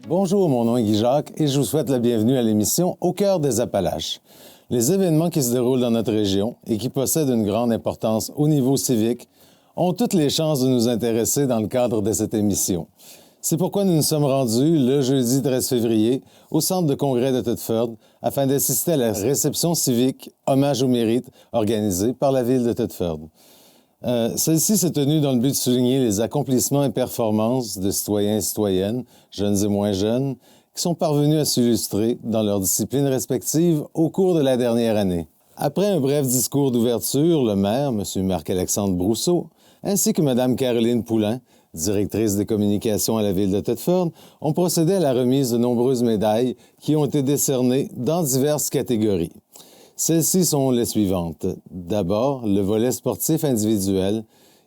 Bonjour, mon nom est Guy Jacques et je vous souhaite la bienvenue à l'émission Au cœur des Appalaches. Les événements qui se déroulent dans notre région et qui possèdent une grande importance au niveau civique ont toutes les chances de nous intéresser dans le cadre de cette émission. C'est pourquoi nous nous sommes rendus le jeudi 13 février au centre de congrès de Thetford afin d'assister à la réception civique Hommage au mérite organisée par la ville de Thetford. Celle-ci s'est tenue dans le but de souligner les accomplissements et performances de citoyens et citoyennes, jeunes et moins jeunes, qui sont parvenus à s'illustrer dans leurs disciplines respectives au cours de la dernière année. Après un bref discours d'ouverture, le maire, M. Marc-Alexandre Brousseau, ainsi que Mme Caroline Poulain, directrice des communications à la ville de Thetford, ont procédé à la remise de nombreuses médailles qui ont été décernées dans diverses catégories. Celles-ci sont les suivantes. D'abord, le volet sportif individuel,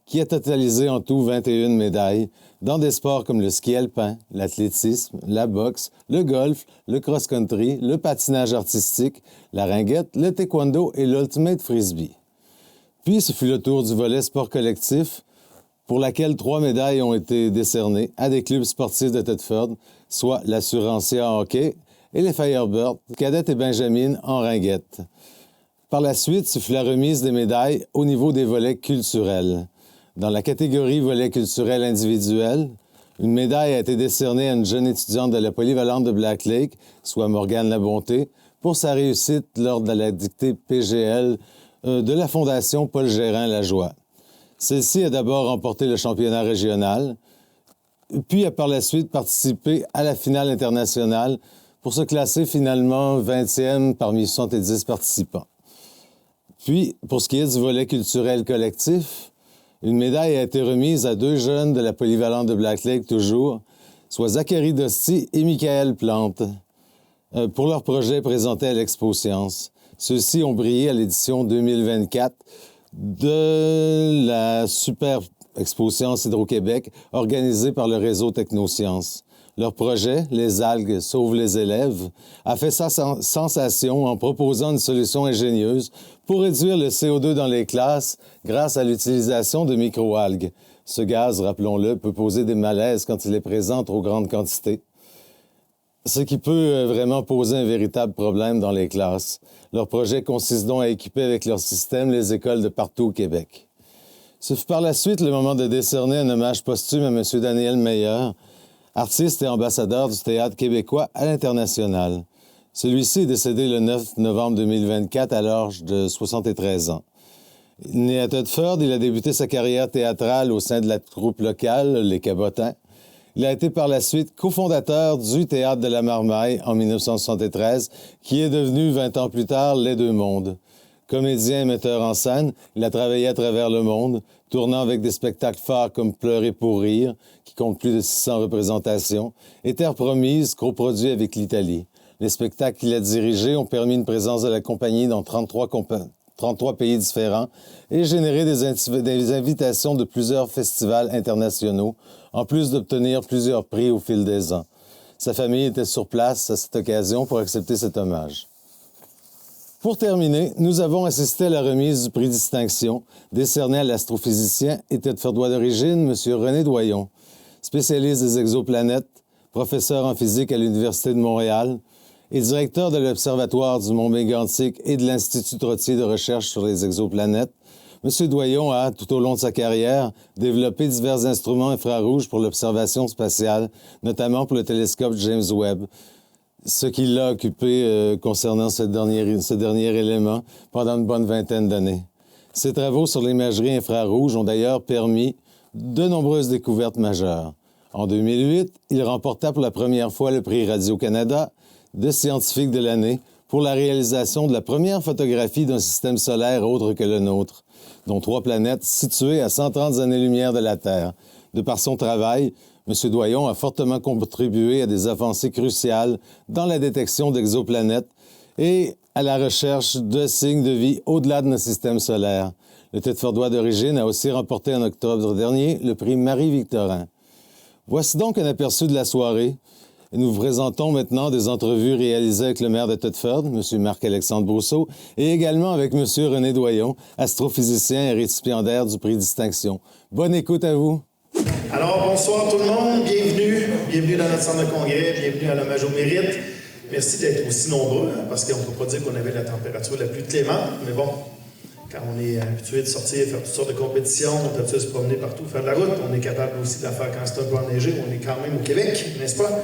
qui a totalisé en tout 21 médailles dans des sports comme le ski alpin, l'athlétisme, la boxe, le golf, le cross-country, le patinage artistique, la ringuette, le taekwondo et l'ultimate frisbee. Puis, ce fut le tour du volet sport collectif, pour laquelle 3 médailles ont été décernées à des clubs sportifs de Thetford, soit l'Assurancia en hockey et les Firebirds, cadettes et benjamines en ringuette. Par la suite, ce fut la remise des médailles au niveau des volets culturels. Dans la catégorie volet culturel individuel, une médaille a été décernée à une jeune étudiante de la polyvalente de Black Lake, soit Morgane Labonté, pour sa réussite lors de la dictée PGL de la Fondation Paul Gérin-Lajoie. Celle-ci a d'abord remporté le championnat régional, puis a par la suite participé à la finale internationale pour se classer finalement 20e parmi 70 participants. Puis, pour ce qui est du volet culturel collectif, une médaille a été remise à 2 jeunes de la polyvalente de Black Lake toujours, soit Zachary Dosti et Michael Plante, pour leur projet présenté à l'Expo Science. Ceux-ci ont brillé à l'édition 2024 de la Super Expo Science Hydro-Québec organisée par le réseau Technosciences. Leur projet, Les algues sauvent les élèves, a fait sa sensation en proposant une solution ingénieuse pour réduire le CO2 dans les classes grâce à l'utilisation de microalgues. Ce gaz, rappelons-le, peut poser des malaises quand il est présent en trop grande quantité, ce qui peut vraiment poser un véritable problème dans les classes. Leur projet consiste donc à équiper avec leur système les écoles de partout au Québec. Ce fut par la suite le moment de décerner un hommage posthume à M. Daniel Meyer, artiste et ambassadeur du théâtre québécois à l'international. Celui-ci est décédé le 9 novembre 2024 à l'âge de 73 ans. Né à Thetford, il a débuté sa carrière théâtrale au sein de la troupe locale, Les Cabotins. Il a été par la suite cofondateur du Théâtre de la Marmaille en 1973, qui est devenu 20 ans plus tard Les Deux Mondes. Comédien et metteur en scène, il a travaillé à travers le monde, tournant avec des spectacles phares comme Pleurer pour rire, qui compte plus de 600 représentations, et Terre promise, coproduit avec l'Italie. Les spectacles qu'il a dirigés ont permis une présence de la compagnie dans 33 pays différents et généré des invitations de plusieurs festivals internationaux, en plus d'obtenir plusieurs prix au fil des ans. Sa famille était sur place à cette occasion pour accepter cet hommage. Pour terminer, nous avons assisté à la remise du prix distinction décerné à l'astrophysicien et Thetfordois d'origine, M. René Doyon, spécialiste des exoplanètes, professeur en physique à l'Université de Montréal et directeur de l'Observatoire du Mont Mégantic et de l'Institut Trottier de recherche sur les exoplanètes. M. Doyon a, tout au long de sa carrière, développé divers instruments infrarouges pour l'observation spatiale, notamment pour le télescope James Webb, ce qui l'a occupé concernant ce dernier élément pendant une bonne vingtaine d'années. Ses travaux sur l'imagerie infrarouge ont d'ailleurs permis de nombreuses découvertes majeures. En 2008, il remporta pour la première fois le prix Radio-Canada de scientifique de l'année pour la réalisation de la première photographie d'un système solaire autre que le nôtre, dont 3 planètes situées à 130 années-lumière de la Terre. De par son travail, M. Doyon a fortement contribué à des avancées cruciales dans la détection d'exoplanètes et à la recherche de signes de vie au-delà de notre système solaire. Le Thetfordois d'origine a aussi remporté en octobre dernier le prix Marie-Victorin. Voici donc un aperçu de la soirée. Nous vous présentons maintenant des entrevues réalisées avec le maire de Thetford, M. Marc-Alexandre Brousseau, et également avec M. René Doyon, astrophysicien et récipiendaire du prix Distinction. Bonne écoute à vous! Alors, bonsoir tout le monde, bienvenue dans notre centre de congrès, bienvenue à l'hommage au mérite. Merci d'être aussi nombreux, hein, parce qu'on ne peut pas dire qu'on avait la température la plus clémente, mais bon, quand on est habitué de sortir, faire toutes sortes de compétitions, on est habitué de se promener partout, faire de la route, on est capable aussi de la faire quand c'est un peu enneigé, on est quand même au Québec, n'est-ce pas?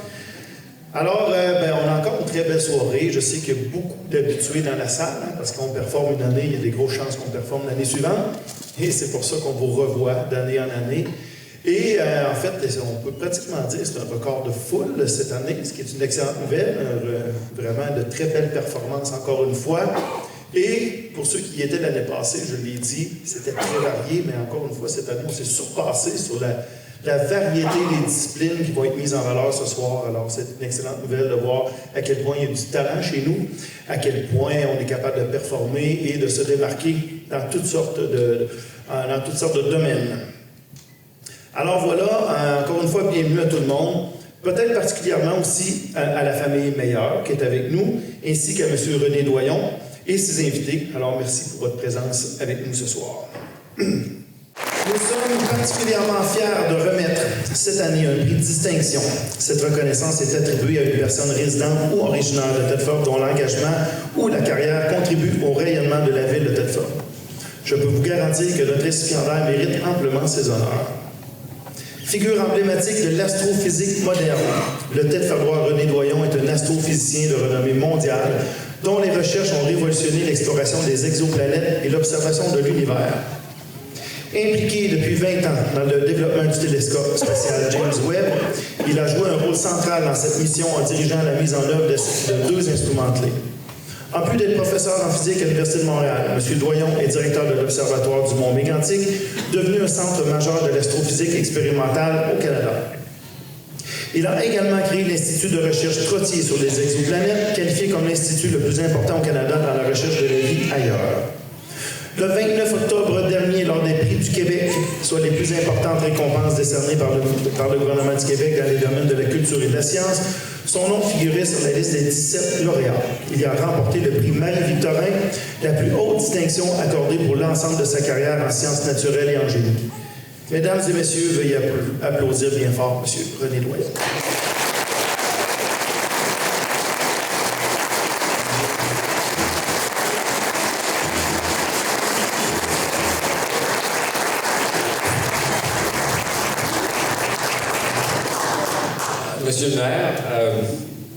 Alors, on a encore une très belle soirée. Je sais qu'il y a beaucoup d'habitués dans la salle, hein, parce qu'on performe une année, il y a des grosses chances qu'on performe l'année suivante, et c'est pour ça qu'on vous revoit d'année en année. Et en fait, on peut pratiquement dire que c'est un record de foule cette année, ce qui est une excellente nouvelle, vraiment de très belles performances encore une fois. Et pour ceux qui y étaient l'année passée, je l'ai dit, c'était très varié, mais encore une fois, cette année, on s'est surpassé sur la variété des disciplines qui vont être mises en valeur ce soir. Alors, c'est une excellente nouvelle de voir à quel point il y a du talent chez nous, à quel point on est capable de performer et de se démarquer dans toutes sortes de domaines. Alors voilà, encore une fois, bienvenue à tout le monde. Peut-être particulièrement aussi à la famille Meilleur qui est avec nous, ainsi qu'à M. René Doyon et ses invités. Alors merci pour votre présence avec nous ce soir. Nous sommes particulièrement fiers de remettre cette année un prix de distinction. Cette reconnaissance est attribuée à une personne résidente ou originaire de Thetford dont l'engagement ou la carrière contribue au rayonnement de la ville de Thetford. Je peux vous garantir que notre récipiendaire mérite amplement ses honneurs. Figure emblématique de l'astrophysique moderne, le Thetfordois René Doyon est un astrophysicien de renommée mondiale dont les recherches ont révolutionné l'exploration des exoplanètes et l'observation de l'univers. Impliqué depuis 20 ans dans le développement du télescope spatial James Webb, il a joué un rôle central dans cette mission en dirigeant la mise en œuvre de 2 instruments clés. En plus d'être professeur en physique à l'Université de Montréal, M. Doyon est directeur de l'Observatoire du Mont Mégantic, devenu un centre majeur de l'astrophysique expérimentale au Canada. Il a également créé l'Institut de recherche Trottier sur les exoplanètes, qualifié comme l'institut le plus important au Canada dans la recherche de la vie ailleurs. Le 29 octobre dernier, lors des Prix du Québec, soit les plus importantes récompenses décernées par le gouvernement du Québec dans les domaines de la culture et de la science, son nom figurait sur la liste des 17 lauréats. Il a remporté le prix Marie-Victorin, la plus haute distinction accordée pour l'ensemble de sa carrière en sciences naturelles et en génie. Mesdames et messieurs, veuillez applaudir bien fort M. René Doyon. Monsieur le maire,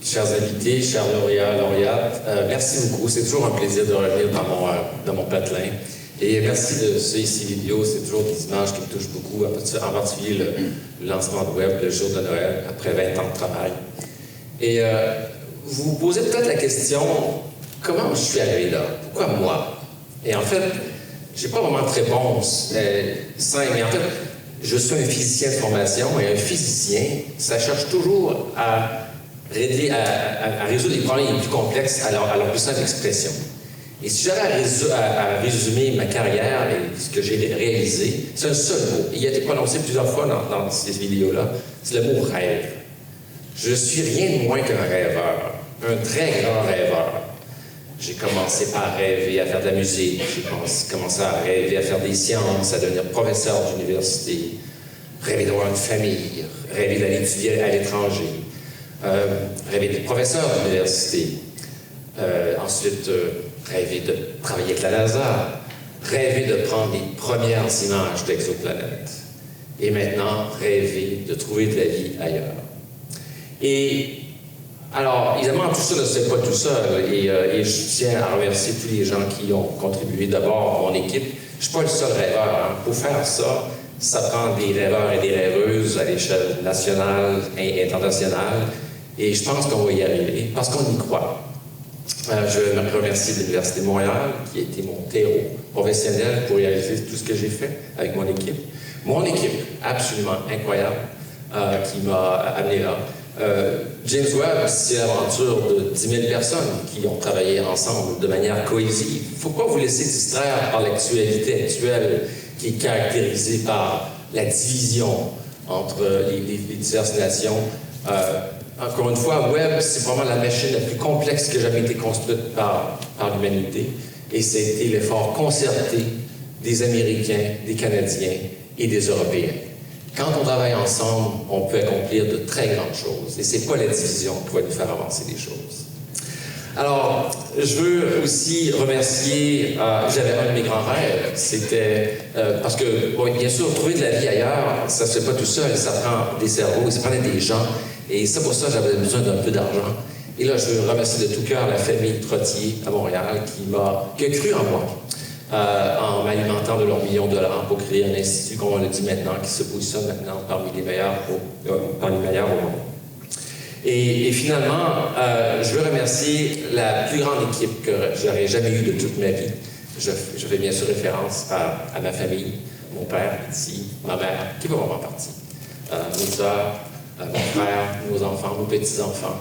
chers invités, chers lauréates, merci beaucoup. C'est toujours un plaisir de revenir dans mon patelin. Et merci de ces vidéos. C'est toujours des images qui me touchent beaucoup, en particulier le lancement de Webb le jour de Noël, après 20 ans de travail. Et vous vous posez peut-être la question, comment je suis arrivé là? Pourquoi moi? Et en fait, je n'ai pas vraiment de réponse simple. Mais en fait, je suis un physicien de formation et un physicien, ça cherche toujours à résoudre les problèmes les plus complexes à leur plus simple expression. Et si j'avais à résumer ma carrière et ce que j'ai réalisé, c'est un seul mot. Il a été prononcé plusieurs fois dans ces vidéos-là. C'est le mot rêve. Je suis rien de moins qu'un rêveur, un très grand rêveur. J'ai commencé par rêver à faire de la musique, j'ai commencé à rêver à faire des sciences, à devenir professeur d'université, rêver d'avoir une famille, rêver d'aller étudier à l'étranger, rêver d'être professeur d'université, ensuite rêver de travailler avec la NASA, rêver de prendre les premières images d'exoplanètes, et maintenant rêver de trouver de la vie ailleurs. Et alors, évidemment, tout ça ne se fait pas tout seul, et je tiens à remercier tous les gens qui ont contribué. D'abord, mon équipe. Je ne suis pas le seul rêveur. Hein. Pour faire ça, ça prend des rêveurs et des rêveuses à l'échelle nationale et internationale, et je pense qu'on va y arriver, parce qu'on y croit. Je me remercie de l'Université de Montréal, qui a été mon terreau professionnel pour réaliser tout ce que j'ai fait avec mon équipe. Mon équipe, absolument incroyable, qui m'a amené là. James Webb, c'est l'aventure de 10 000 personnes qui ont travaillé ensemble de manière cohésive. Il ne faut pas vous laisser distraire par l'actualité actuelle qui est caractérisée par la division entre les diverses nations. Encore une fois, Webb, c'est vraiment la machine la plus complexe qui a jamais été construite par l'humanité. Et c'était l'effort concerté des Américains, des Canadiens et des Européens. Quand on travaille ensemble, on peut accomplir de très grandes choses. Et c'est pas la division qui va nous faire avancer les choses. Alors, je veux aussi remercier, j'avais un de mes grands rêves, c'était, parce que, bon, bien sûr, trouver de la vie ailleurs, ça se fait pas tout seul, ça prend des cerveaux, ça prend des gens, et c'est pour ça que j'avais besoin d'un peu d'argent. Et là, je veux remercier de tout cœur la famille Trottier à Montréal qui a cru en moi, en m'alimentant de leurs millions de dollars pour créer un institut, comme on le dit maintenant, qui se positionne maintenant parmi les meilleurs au monde. Et finalement, je veux remercier la plus grande équipe que j'aurais jamais eue de toute ma vie. Je fais bien sûr référence à ma famille, mon père ici, ma mère, qui va vraiment partie, mes soeurs, mon frère, nos enfants, nos petits-enfants.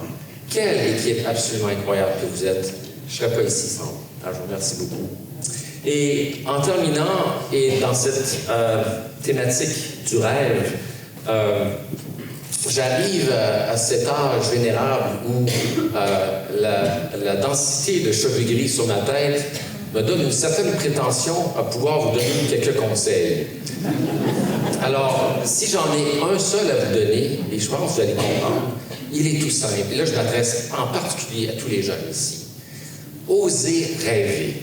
Quelle équipe absolument incroyable que vous êtes. Je ne serais pas ici sans vous. Alors, je vous remercie beaucoup. Et en terminant, et dans cette thématique du rêve, j'arrive à cet âge vénérable où la densité de cheveux gris sur ma tête me donne une certaine prétention à pouvoir vous donner quelques conseils. Alors, si j'en ai un seul à vous donner, et je pense que vous allez comprendre, il est tout simple. Et là, je m'adresse en particulier à tous les jeunes ici. Osez rêver.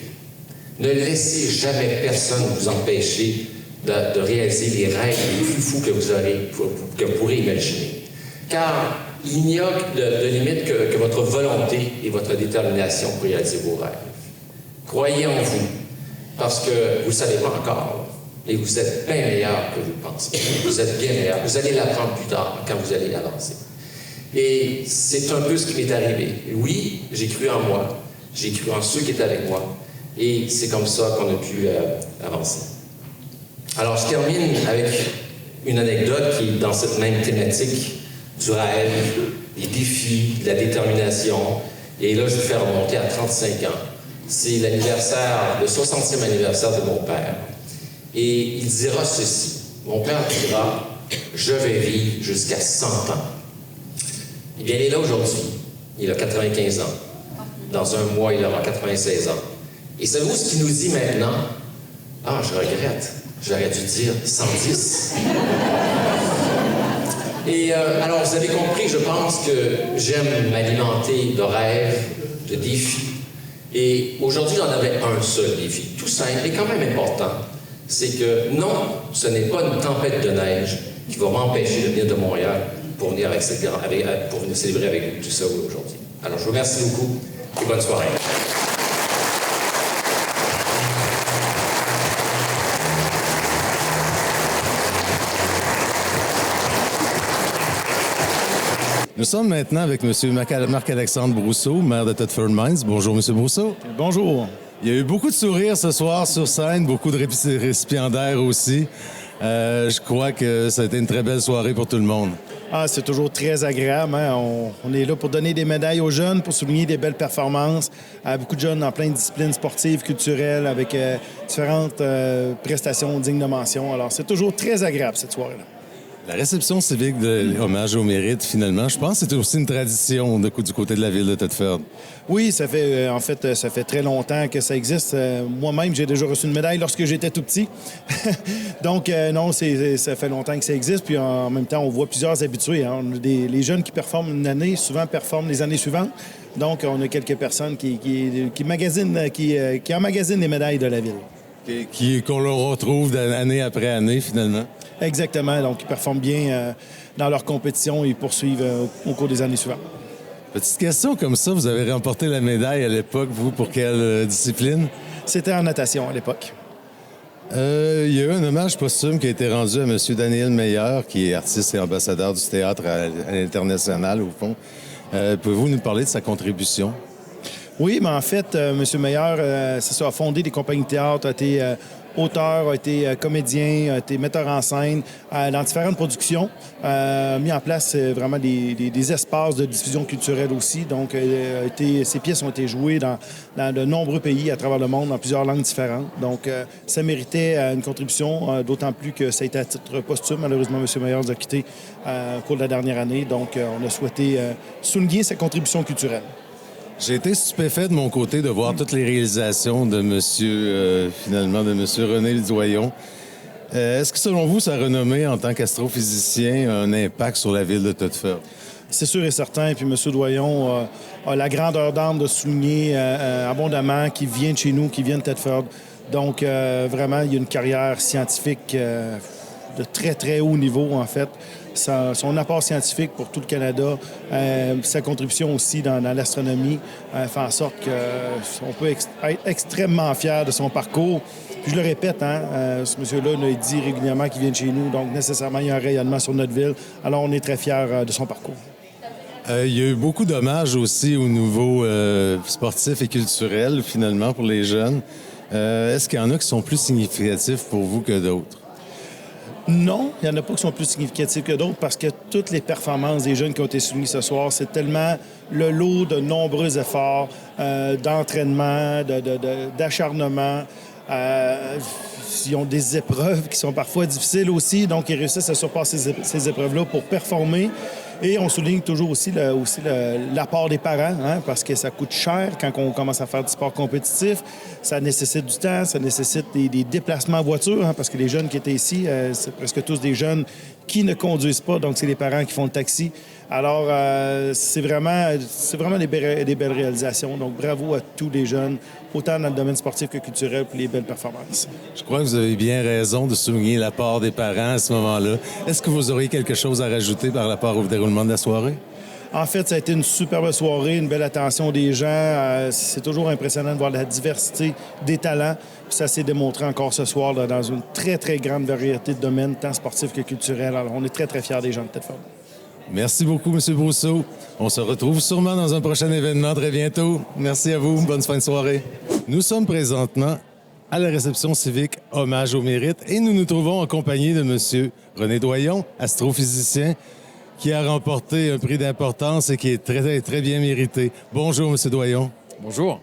Ne laissez jamais personne vous empêcher de réaliser les rêves les plus fous que vous pourrez imaginer. Car il n'y a de limite que votre volonté et votre détermination pour réaliser vos rêves. Croyez en vous, parce que vous ne savez pas encore, et vous êtes bien meilleur que vous pensez. Vous êtes bien meilleur. Vous allez l'apprendre plus tard, quand vous allez avancer. Et c'est un peu ce qui m'est arrivé. Oui, j'ai cru en moi, j'ai cru en ceux qui étaient avec moi, et c'est comme ça qu'on a pu avancer. Alors, je termine avec une anecdote qui est dans cette même thématique du rêve, des défis, de la détermination. Et là, je vais faire remonter à 35 ans. C'est l'anniversaire, le 60e anniversaire de mon père. Et il dira ceci. Mon père dira, je vais vivre jusqu'à 100 ans. Eh bien, il est là aujourd'hui. Il a 95 ans. Dans un mois, il aura 96 ans. Et savez-vous ce qu'il nous dit maintenant? Ah, je regrette. J'aurais dû dire 110. Et alors, vous avez compris, je pense que j'aime m'alimenter de rêves, de défis. Et aujourd'hui, j'en avais un seul défi, tout simple et quand même important. C'est que non, ce n'est pas une tempête de neige qui va m'empêcher de venir de Montréal pour venir célébrer avec vous tout ça aujourd'hui. Alors, je vous remercie beaucoup et bonne soirée. Nous sommes maintenant avec M. Marc-Alexandre Brousseau, maire de Thetford Mines. Bonjour, M. Brousseau. Bonjour. Il y a eu beaucoup de sourires ce soir sur scène, beaucoup de récipiendaires aussi. Je crois que ça a été une très belle soirée pour tout le monde. Ah, c'est toujours très agréable. Hein? On est là pour donner des médailles aux jeunes, pour souligner des belles performances. Beaucoup de jeunes en plein de disciplines sportives, culturelles, avec différentes prestations dignes de mention. Alors, c'est toujours très agréable, cette soirée-là. La réception civique de l'hommage au mérite, finalement, je pense que c'était aussi une tradition du côté de la ville de Thetford. Oui, ça fait très longtemps que ça existe. Moi-même, j'ai déjà reçu une médaille lorsque j'étais tout petit. Donc, non, ça fait longtemps que ça existe. Puis, en même temps, on voit plusieurs habitués. Hein. Les jeunes qui performent une année, souvent performent les années suivantes. Donc, on a quelques personnes qui emmagasinent les médailles de la ville. Qu'on leur retrouve année après année, finalement. Exactement. Donc, ils performent bien dans leur compétition et poursuivent au cours des années suivantes. Petite question comme ça, vous avez remporté la médaille à l'époque, vous, pour quelle discipline? C'était en natation à l'époque. Il y a eu un hommage posthume qui a été rendu à M. Daniel Meyer, qui est artiste et ambassadeur du théâtre à l'international, au fond. Pouvez-vous nous parler de sa contribution? Oui, mais en fait, M. Meyer, c'est ça, a fondé des compagnies de théâtre, a été auteur, a été comédien, a été metteur en scène dans différentes productions, mis en place vraiment des espaces de diffusion culturelle aussi. Donc, ces pièces ont été jouées dans de nombreux pays à travers le monde, dans plusieurs langues différentes. Donc, ça méritait une contribution, d'autant plus que ça a été à titre posthume. Malheureusement, M. Meyer nous a quittés au cours de la dernière année. Donc, on a souhaité souligner sa contribution culturelle. J'ai été stupéfait de mon côté de voir toutes les réalisations de monsieur René Doyon. Est-ce que, selon vous, sa renommée en tant qu'astrophysicien a un impact sur la ville de Thetford? C'est sûr et certain. Puis M. Doyon a la grandeur d'âme de souligner abondamment qu'il vient de chez nous, qu'il vient de Thetford. Donc, vraiment, il y a une carrière scientifique de très, très haut niveau, en fait. Son apport scientifique pour tout le Canada, sa contribution aussi dans l'astronomie, fait en sorte qu'on peut être extrêmement fier de son parcours. Puis je le répète, ce monsieur-là nous dit régulièrement qu'il vient de chez nous, donc nécessairement, il y a un rayonnement sur notre ville. Alors, on est très fiers de son parcours. Il y a eu beaucoup d'hommages aussi au niveau sportif et culturel, finalement, pour les jeunes. Est-ce qu'il y en a qui sont plus significatifs pour vous que d'autres? Non, il n'y en a pas qui sont plus significatifs que d'autres parce que toutes les performances des jeunes qui ont été soumis ce soir, c'est tellement le lot de nombreux efforts, d'entraînement, d'acharnement. Ils ont des épreuves qui sont parfois difficiles aussi, donc ils réussissent à surpasser ces épreuves-là pour performer. Et on souligne toujours aussi l'apport des parents, parce que ça coûte cher quand on commence à faire du sport compétitif. Ça nécessite du temps, ça nécessite des déplacements en voiture, parce que les jeunes qui étaient ici, c'est presque tous des jeunes qui ne conduisent pas, donc c'est les parents qui font le taxi. Alors, c'est vraiment des belles réalisations. Donc, bravo à tous les jeunes, autant dans le domaine sportif que culturel, pour les belles performances. Je crois que vous avez bien raison de souligner l'apport des parents à ce moment-là. Est-ce que vous auriez quelque chose à rajouter par rapport au déroulement de la soirée? En fait, ça a été une superbe soirée, une belle attention des gens. C'est toujours impressionnant de voir la diversité des talents. Puis ça s'est démontré encore ce soir là, dans une très, très grande variété de domaines, tant sportifs que culturels. Alors, on est très, très fiers des gens de Thetford. Merci beaucoup, M. Brousseau. On se retrouve sûrement dans un prochain événement très bientôt. Merci à vous. Bonne fin de soirée. Nous sommes présentement à la réception civique Hommage au mérite et nous nous trouvons en compagnie de M. René Doyon, astrophysicien, qui a remporté un prix d'importance et qui est très, très bien mérité. Bonjour, M. Doyon. Bonjour.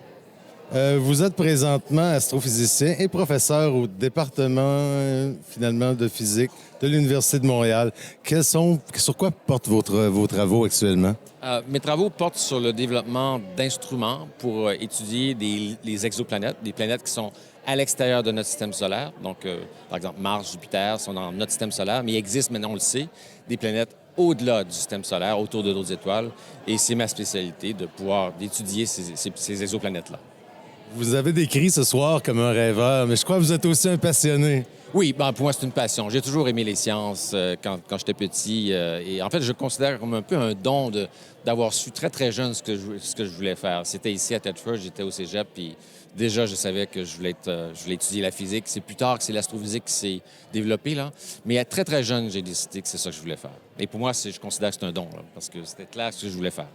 Vous êtes présentement astrophysicien et professeur au département, finalement, de physique de l'Université de Montréal. Sur quoi portent vos travaux actuellement? Mes travaux portent sur le développement d'instruments pour étudier les exoplanètes, des planètes qui sont à l'extérieur de notre système solaire. Donc, par exemple, Mars, Jupiter sont dans notre système solaire, mais il existe, maintenant on le sait, des planètes au-delà du système solaire, autour de d'autres étoiles. Et c'est ma spécialité d'étudier ces exoplanètes-là. Vous avez décrit ce soir comme un rêveur, mais je crois que vous êtes aussi un passionné. Oui, pour moi, c'est une passion. J'ai toujours aimé les sciences quand j'étais petit. Et en fait, je considère comme un peu un don d'avoir su très, très jeune ce que je voulais faire. C'était ici à Thetford, j'étais au cégep, puis déjà, je savais que je voulais étudier la physique. C'est plus tard que c'est l'astrophysique qui s'est développée, là. Mais à très, très jeune, j'ai décidé que c'est ça que je voulais faire. Et pour moi, je considère que c'est un don, là, parce que c'était clair ce que je voulais faire.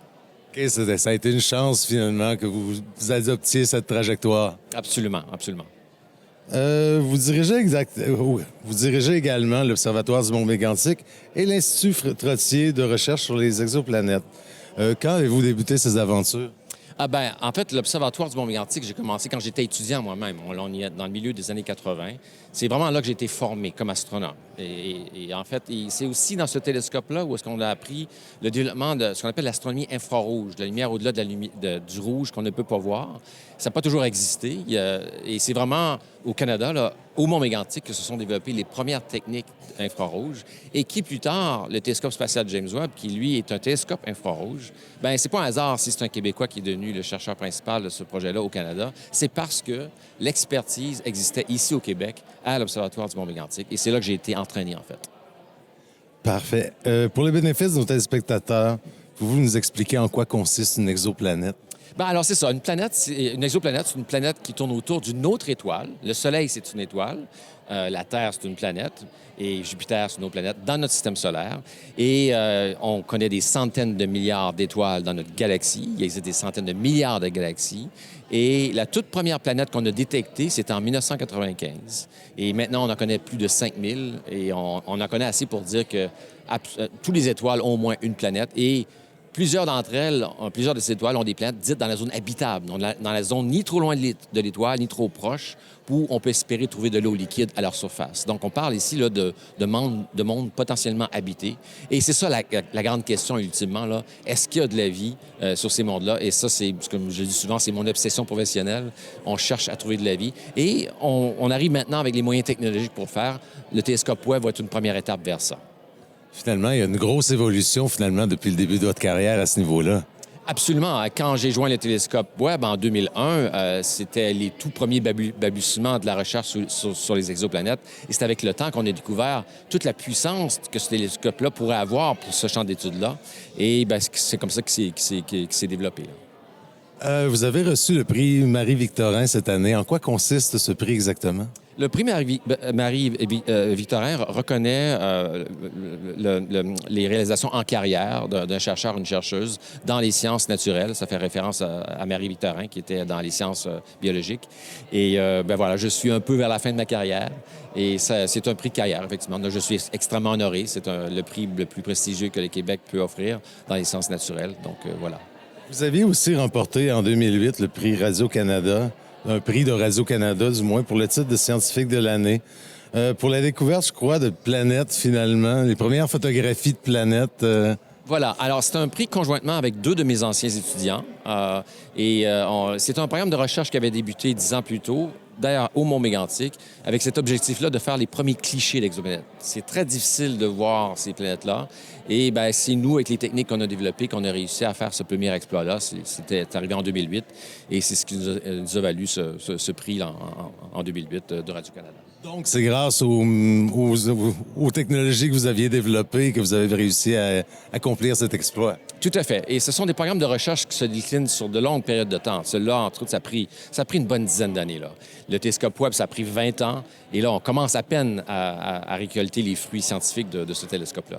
OK, ça a été une chance, finalement, que vous adoptiez cette trajectoire. Absolument, absolument. Vous dirigez également l'Observatoire du Mont-Mégantic et l'Institut Trottier de recherche sur les exoplanètes. Quand avez-vous débuté ces aventures? En fait, l'Observatoire du Mont-Mégantic, j'ai commencé quand j'étais étudiant moi-même. On est dans le milieu des années 80. C'est vraiment là que j'ai été formé comme astronome. Et en fait, c'est aussi dans ce télescope-là où est-ce qu'on a appris le développement de ce qu'on appelle l'astronomie infrarouge, la lumière au-delà du rouge qu'on ne peut pas voir. Ça n'a pas toujours existé. Et c'est vraiment au Canada, là, au Mont-Mégantic, que se sont développées les premières techniques infrarouges et qui, plus tard, le télescope spatial James Webb, qui, lui, est un télescope infrarouge, c'est pas un hasard si c'est un Québécois qui est devenu le chercheur principal de ce projet-là au Canada. C'est parce que l'expertise existait ici au Québec, à l'Observatoire du Mont-Mégantic. Et c'est là que j'ai été entraîné, en fait. Parfait. Pour le bénéfice de nos téléspectateurs, pouvez-vous nous expliquer en quoi consiste une exoplanète? Alors, c'est ça. Une exoplanète, c'est une planète qui tourne autour d'une autre étoile. Le Soleil, c'est une étoile. La Terre, c'est une planète. Et Jupiter, c'est une autre planète dans notre système solaire. Et on connaît des centaines de milliards d'étoiles dans notre galaxie. Il existe des centaines de milliards de galaxies. Et la toute première planète qu'on a détectée, c'était en 1995. Et maintenant, on en connaît plus de 5000. Et on en connaît assez pour dire que toutes les étoiles ont au moins une planète. Et Plusieurs d'entre elles, plusieurs de ces étoiles ont des planètes dites dans la zone habitable, donc dans la zone ni trop loin de l'étoile, ni trop proche, où on peut espérer trouver de l'eau liquide à leur surface. Donc, on parle ici là, de mondes potentiellement habités. Et c'est ça la grande question, ultimement. Là. Est-ce qu'il y a de la vie sur ces mondes-là? Et ça, c'est, comme je le dis souvent, c'est mon obsession professionnelle. On cherche à trouver de la vie. Et on arrive maintenant avec les moyens technologiques pour le faire. Le télescope Webb va être une première étape vers ça. Finalement, il y a une grosse évolution, finalement, depuis le début de votre carrière à ce niveau-là. Absolument. Quand j'ai joint le télescope Webb en 2001, c'était les tout premiers balbutiements de la recherche sur les exoplanètes. Et c'est avec le temps qu'on a découvert toute la puissance que ce télescope-là pourrait avoir pour ce champ d'études-là. Et bien, c'est comme ça qu'il s'est développé. Là. Vous avez reçu le prix Marie-Victorin cette année. En quoi consiste ce prix exactement? Le prix Marie-Victorin reconnaît les réalisations en carrière d'un chercheur ou une chercheuse dans les sciences naturelles. Ça fait référence à Marie-Victorin, qui était dans les sciences biologiques. Et voilà, je suis un peu vers la fin de ma carrière. Et c'est un prix de carrière, effectivement. Donc, je suis extrêmement honoré. C'est le prix le plus prestigieux que le Québec peut offrir dans les sciences naturelles. Donc, voilà. Vous aviez aussi remporté en 2008 le prix Radio-Canada, un prix de Radio-Canada, du moins, pour le titre de scientifique de l'année. Pour la découverte, je crois, de planètes, finalement, les premières photographies de planètes. Voilà. Alors, c'est un prix conjointement avec 2 de mes anciens étudiants. C'est un programme de recherche qui avait débuté 10 ans plus tôt, d'ailleurs au Mont-Mégantic, avec cet objectif-là de faire les premiers clichés d'exoplanètes. C'est très difficile de voir ces planètes-là. Et bien, c'est nous, avec les techniques qu'on a développées, qu'on a réussi à faire ce premier exploit-là. C'était arrivé en 2008 et c'est ce qui nous a valu ce prix en 2008 de Radio-Canada. Donc, c'est grâce aux technologies que vous aviez développées que vous avez réussi à accomplir cet exploit. Tout à fait. Et ce sont des programmes de recherche qui se déclinent sur de longues périodes de temps. Celui-là, entre autres, ça a pris une bonne dizaine d'années. Là. Le télescope Webb, ça a pris 20 ans. Et là, on commence à peine à récolter les fruits scientifiques de ce télescope-là.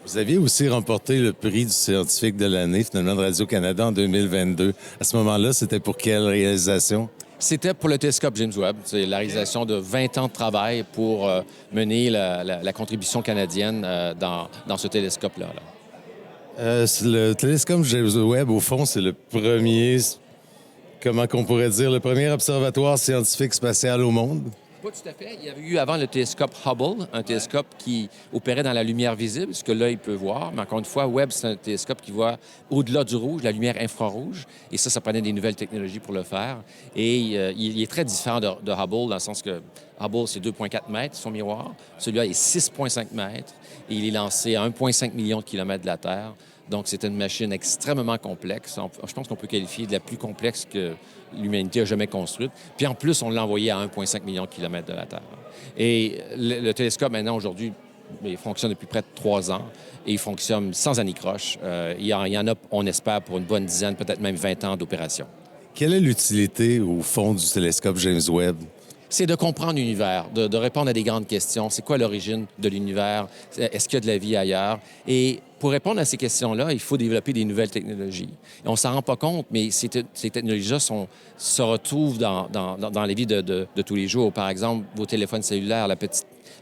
Vous aviez aussi remporté le prix du scientifique de l'année, finalement, de Radio-Canada en 2022. À ce moment-là, c'était pour quelle réalisation? C'était pour le télescope James Webb. C'est la réalisation de 20 ans de travail pour mener la contribution canadienne dans ce télescope-là. Le télescope James Webb, au fond, c'est le premier, comment qu'on pourrait dire, le premier observatoire scientifique spatial au monde? Pas tout à fait. Il y avait eu avant le télescope Hubble, un télescope qui opérait dans la lumière visible, ce que l'œil peut voir. Mais encore une fois, Webb, c'est un télescope qui voit au-delà du rouge, la lumière infrarouge. Et ça prenait des nouvelles technologies pour le faire. Et il est très différent de Hubble, dans le sens que Hubble, c'est 2,4 mètres, son miroir. Celui-là est 6,5 mètres. Et il est lancé à 1,5 million de kilomètres de la Terre. Donc, c'est une machine extrêmement complexe. Je pense qu'on peut qualifier de la plus complexe que l'humanité a jamais construite. Puis en plus, on l'a envoyé à 1,5 million de kilomètres de la Terre. Et le télescope, maintenant, aujourd'hui, il fonctionne depuis près de 3 ans et il fonctionne sans anicroche. Il y en a, on espère, pour une bonne dizaine, peut-être même 20 ans d'opération. Quelle est l'utilité, au fond, du télescope James Webb? C'est de comprendre l'univers, de répondre à des grandes questions. C'est quoi l'origine de l'univers? Est-ce qu'il y a de la vie ailleurs? Et pour répondre à ces questions-là, il faut développer des nouvelles technologies. Et on ne s'en rend pas compte, mais ces technologies-là se retrouvent dans les vies de tous les jours. Par exemple, vos téléphones cellulaires,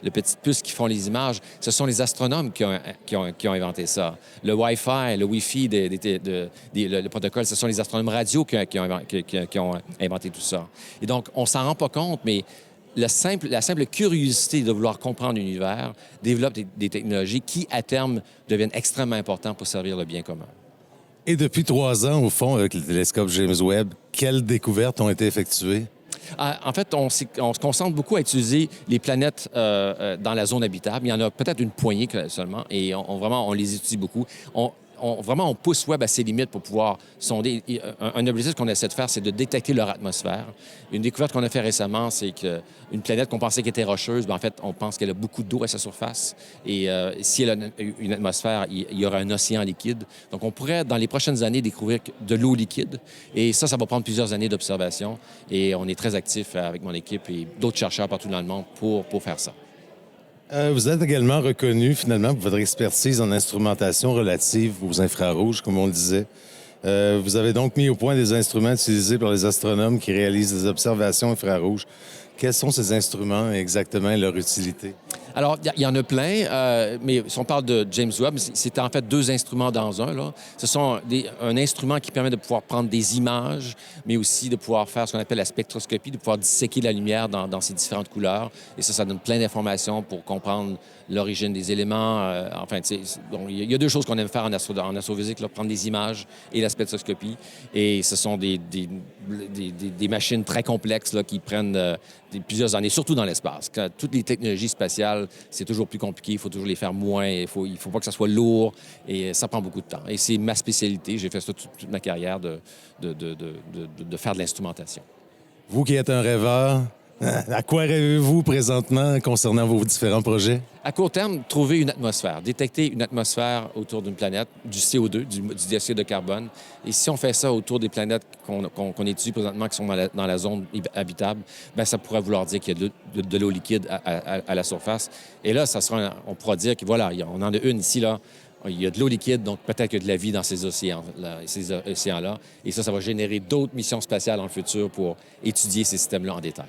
les petites puces qui font les images, ce sont les astronomes qui ont inventé ça. Le Wi-Fi, le Wi-Fi, le protocole, ce sont les astronomes radio qui ont inventé tout ça. Et donc, on s'en rend pas compte, mais la simple curiosité de vouloir comprendre l'univers développe des technologies qui, à terme, deviennent extrêmement importantes pour servir le bien commun. Et depuis 3 ans, au fond, avec le télescope James Webb, quelles découvertes ont été effectuées? En fait, on se concentre beaucoup à utiliser les planètes dans la zone habitable. Il y en a peut-être une poignée seulement, et on les étudie beaucoup. On pousse Webb à ses limites pour pouvoir sonder. Un objectif qu'on essaie de faire, c'est de détecter leur atmosphère. Une découverte qu'on a fait récemment, c'est qu'une planète qu'on pensait qu'elle était rocheuse, en fait, on pense qu'elle a beaucoup d'eau à sa surface. Et si elle a une atmosphère, il y aura un océan liquide. Donc, on pourrait, dans les prochaines années, découvrir de l'eau liquide. Et ça va prendre plusieurs années d'observation. Et on est très actifs avec mon équipe et d'autres chercheurs partout dans le monde pour faire ça. Vous êtes également reconnu, finalement, pour votre expertise en instrumentation relative aux infrarouges, comme on le disait. Vous avez donc mis au point des instruments utilisés par les astronomes qui réalisent des observations infrarouges. Quels sont ces instruments exactement et leur utilité? Alors, il y en a plein, mais si on parle de James Webb, c'est en fait 2 instruments dans un, là. Ce sont un instrument qui permet de pouvoir prendre des images, mais aussi de pouvoir faire ce qu'on appelle la spectroscopie, de pouvoir disséquer la lumière dans ses différentes couleurs. Et ça donne plein d'informations pour comprendre l'origine des éléments. Enfin, il y a 2 choses qu'on aime faire en astrophysique, là, prendre des images et la spectroscopie. Et ce sont des machines très complexes là, qui prennent plusieurs années, surtout dans l'espace. Toutes les technologies spatiales, c'est toujours plus compliqué. Il faut toujours les faire moins. Il faut pas que ça soit lourd. Et ça prend beaucoup de temps. Et c'est ma spécialité. J'ai fait ça toute ma carrière de faire de l'instrumentation. Vous qui êtes un rêveur, à quoi rêvez-vous présentement concernant vos différents projets? À court terme, trouver une atmosphère, détecter une atmosphère autour d'une planète, du CO2, du dioxyde de carbone. Et si on fait ça autour des planètes qu'on étudie présentement, qui sont dans la zone habitable, bien, ça pourrait vouloir dire qu'il y a de l'eau liquide à la surface. Et là, on pourra dire que voilà, on en a une ici, là. Il y a de l'eau liquide, donc peut-être qu'il y a de la vie dans ces océans-là. Et ça va générer d'autres missions spatiales dans le futur pour étudier ces systèmes-là en détail.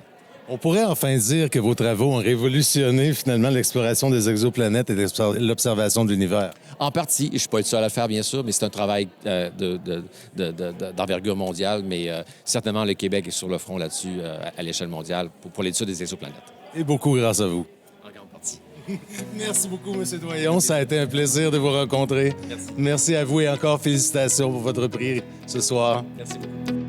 On pourrait enfin dire que vos travaux ont révolutionné finalement l'exploration des exoplanètes et l'observation de l'univers. En partie. Je ne suis pas le seul à le faire, bien sûr, mais c'est un travail d'envergure mondiale. Mais certainement, le Québec est sur le front là-dessus à l'échelle mondiale pour l'étude des exoplanètes. Et beaucoup grâce à vous. En grande partie. Merci beaucoup, M. Doyon. Ça a été un plaisir de vous rencontrer. Merci. Merci à vous et encore félicitations pour votre prix ce soir. Merci beaucoup.